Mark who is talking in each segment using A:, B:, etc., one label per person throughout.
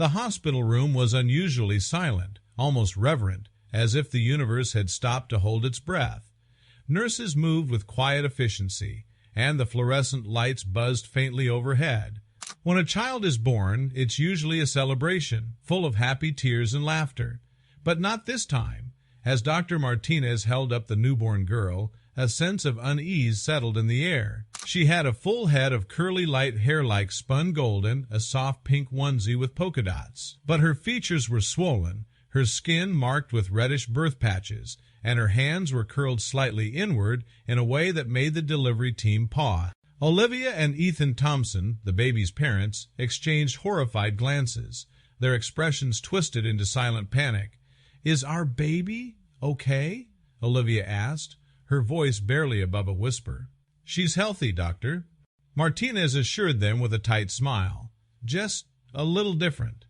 A: The hospital room was unusually silent, almost reverent, as if the universe had stopped to hold its breath. Nurses moved with quiet efficiency, and the fluorescent lights buzzed faintly overhead. When a child is born, it's usually a celebration, full of happy tears and laughter. But not this time. As Dr. Martinez held up the newborn girl, a sense of unease settled in the air. She had a full head of curly light hair like spun golden, a soft pink onesie with polka dots. But her features were swollen, her skin marked with reddish birth patches, and her hands were curled slightly inward in a way that made the delivery team pause. Olivia and Ethan Thompson, the baby's parents, exchanged horrified glances, their expressions twisted into silent panic. "Is our baby okay?" Olivia asked, her voice barely above a whisper. "She's healthy, doctor," Martinez assured them with a tight smile. "Just a little different."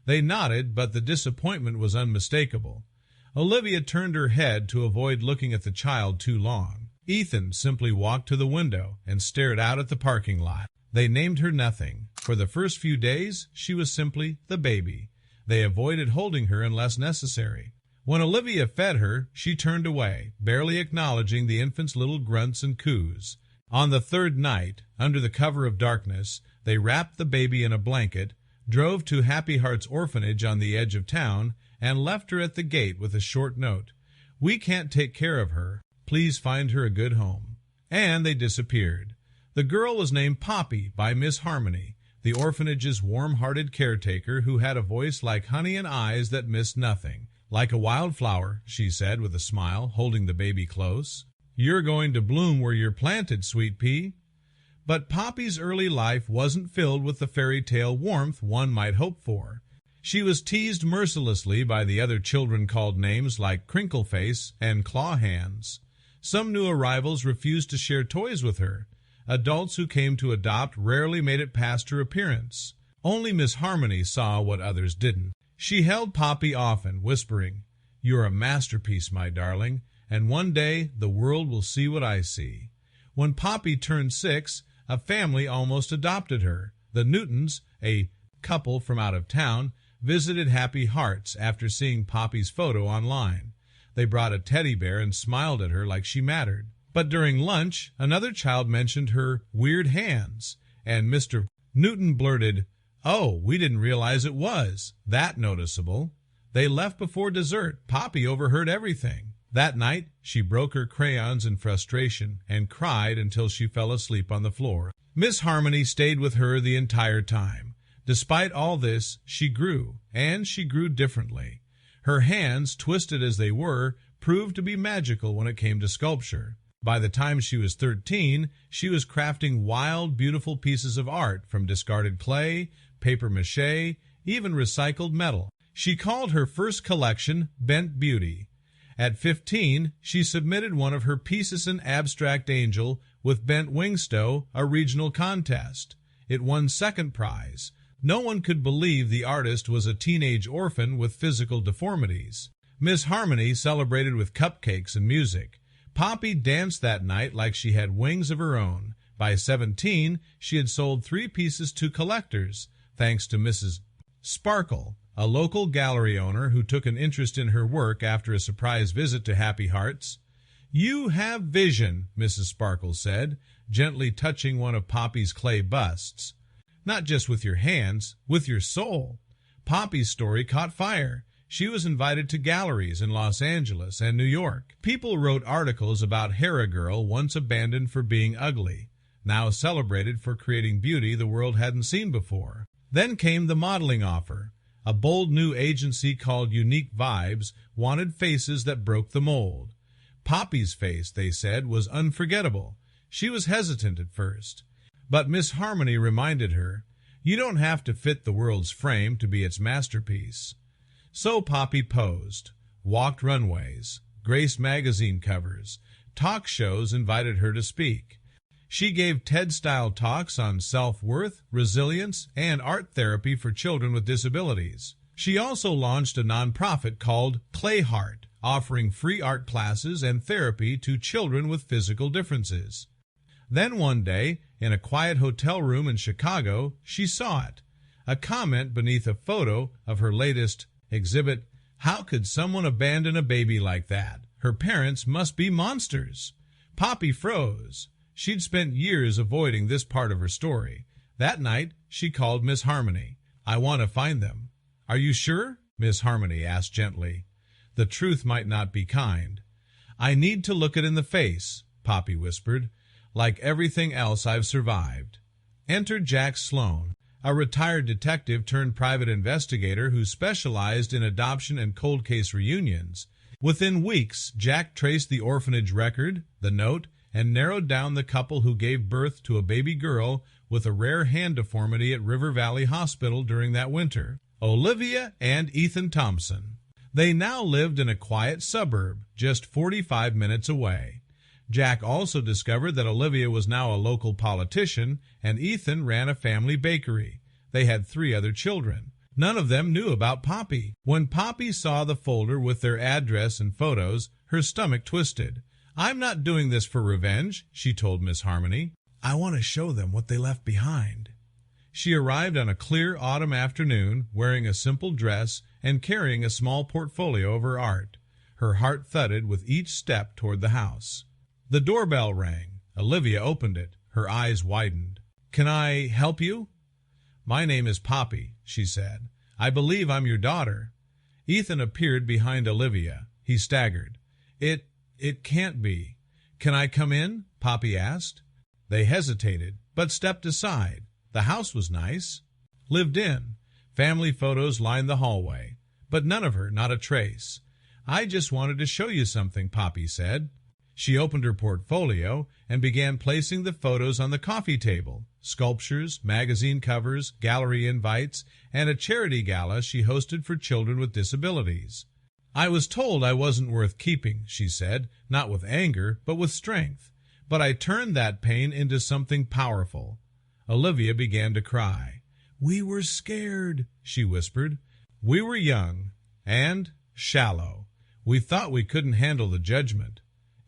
A: They nodded, but the disappointment was unmistakable. Olivia turned her head to avoid looking at the child too long. Ethan simply walked to the window and stared out at the parking lot. They named her nothing. For the first few days, she was simply the baby. They avoided holding her unless necessary. When Olivia fed her, she turned away, barely acknowledging the infant's little grunts and coos. On the third night, under the cover of darkness, they wrapped the baby in a blanket, drove to Happy Heart's orphanage on the edge of town, and left her at the gate with a short note. "We can't take care of her. Please find her a good home." And they disappeared. The girl was named Poppy by Miss Harmony, the orphanage's warm-hearted caretaker who had a voice like honey and eyes that missed nothing. "Like a wildflower," she said with a smile, holding the baby close. "You're going to bloom where you're planted, sweet pea." But Poppy's early life wasn't filled with the fairy tale warmth one might hope for. She was teased mercilessly by the other children called names like Crinkleface and Claw Hands. Some new arrivals refused to share toys with her. Adults who came to adopt rarely made it past her appearance. Only Miss Harmony saw what others didn't. She held Poppy often, whispering, "You're a masterpiece, my darling, and one day the world will see what I see." When Poppy turned 6, a family almost adopted her. The Newtons, a couple from out of town, visited Happy Hearts after seeing Poppy's photo online. They brought a teddy bear and smiled at her like she mattered. But during lunch, another child mentioned her weird hands, and Mr. Newton blurted, "Oh, we didn't realize it was that noticeable." They left before dessert. Poppy overheard everything. That night, she broke her crayons in frustration and cried until she fell asleep on the floor. Miss Harmony stayed with her the entire time. Despite all this, she grew, and she grew differently. Her hands, twisted as they were, proved to be magical when it came to sculpture. By the time she was 13, she was crafting wild, beautiful pieces of art from discarded clay, papier-mâché, even recycled metal. She called her first collection Bent Beauty. At 15, she submitted one of her pieces in abstract angel with bent wingstow, a regional contest. It won second prize. No one could believe the artist was a teenage orphan with physical deformities. Miss Harmony celebrated with cupcakes and music. Poppy danced that night like she had wings of her own. By 17, she had sold 3 pieces to collectors, thanks to Mrs. Sparkle, a local gallery owner who took an interest in her work after a surprise visit to Happy Hearts. "You have vision," Mrs. Sparkle said, gently touching one of Poppy's clay busts. "Not just with your hands, with your soul." Poppy's story caught fire. She was invited to galleries in Los Angeles and New York. People wrote articles about Hera Girl, once abandoned for being ugly, now celebrated for creating beauty the world hadn't seen before. Then came the modeling offer. A bold new agency called Unique Vibes wanted faces that broke the mold. Poppy's face, they said, was unforgettable. She was hesitant at first. But Miss Harmony reminded her, "You don't have to fit the world's frame to be its masterpiece." So Poppy posed, walked runways, graced magazine covers, talk shows invited her to speak. She gave TED-style talks on self-worth, resilience, and art therapy for children with disabilities. She also launched a nonprofit called Clay Heart, offering free art classes and therapy to children with physical differences. Then one day, in a quiet hotel room in Chicago, she saw it. a comment beneath a photo of her latest exhibit. How could someone abandon a baby like that? Her parents must be monsters. Poppy froze. She'd spent years avoiding this part of her story. That night, she called Miss Harmony. I want to find them. Are you sure? Miss Harmony asked gently. The truth might not be kind. I need to look it in the face, Poppy whispered. Like everything else I've survived. Enter Jack Sloan, a retired detective turned private investigator who specialized in adoption and cold case reunions. Within weeks, Jack traced the orphanage record, the note, and narrowed down the couple who gave birth to a baby girl with a rare hand deformity at River Valley Hospital during that winter. Olivia and Ethan Thompson. They now lived in a quiet suburb, just 45 minutes away. Jack also discovered that Olivia was now a local politician, and Ethan ran a family bakery. They had 3 other children. None of them knew about Poppy. When Poppy saw the folder with their address and photos, her stomach twisted. I'm not doing this for revenge, she told Miss Harmony. I want to show them what they left behind. She arrived on a clear autumn afternoon, wearing a simple dress and carrying a small portfolio of her art. Her heart thudded with each step toward the house. The doorbell rang. Olivia opened it. Her eyes widened. Can I help you? My name is Poppy, she said. I believe I'm your daughter. Ethan appeared behind Olivia. He staggered. It can't be. Can I come in? Poppy asked. They hesitated, but stepped aside. The house was nice. Lived in. Family photos lined the hallway. But none of her, not a trace. I just wanted to show you something, Poppy said. She opened her portfolio and began placing the photos on the coffee table. Sculptures, magazine covers, gallery invites, and a charity gala she hosted for children with disabilities. I was told I wasn't worth keeping, she said, not with anger, but with strength. But I turned that pain into something powerful. Olivia began to cry. We were scared, she whispered. We were young and shallow. We thought we couldn't handle the judgment.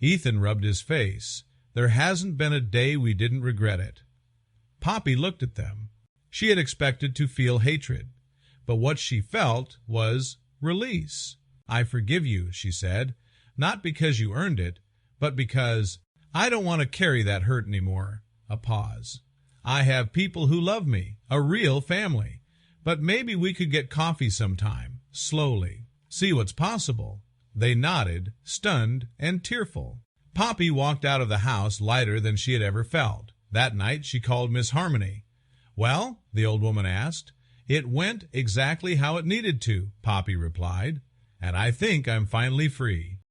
A: Ethan rubbed his face. There hasn't been a day we didn't regret it. Poppy looked at them. She had expected to feel hatred, but what she felt was release. I forgive you, she said, not because you earned it, but because I don't want to carry that hurt anymore. A pause. I have people who love me, a real family. But maybe we could get coffee sometime, slowly, see what's possible. They nodded, stunned and tearful. Poppy walked out of the house lighter than she had ever felt. That night she called Miss Harmony. Well, the old woman asked. It went exactly how it needed to, Poppy replied. And I think I'm finally free.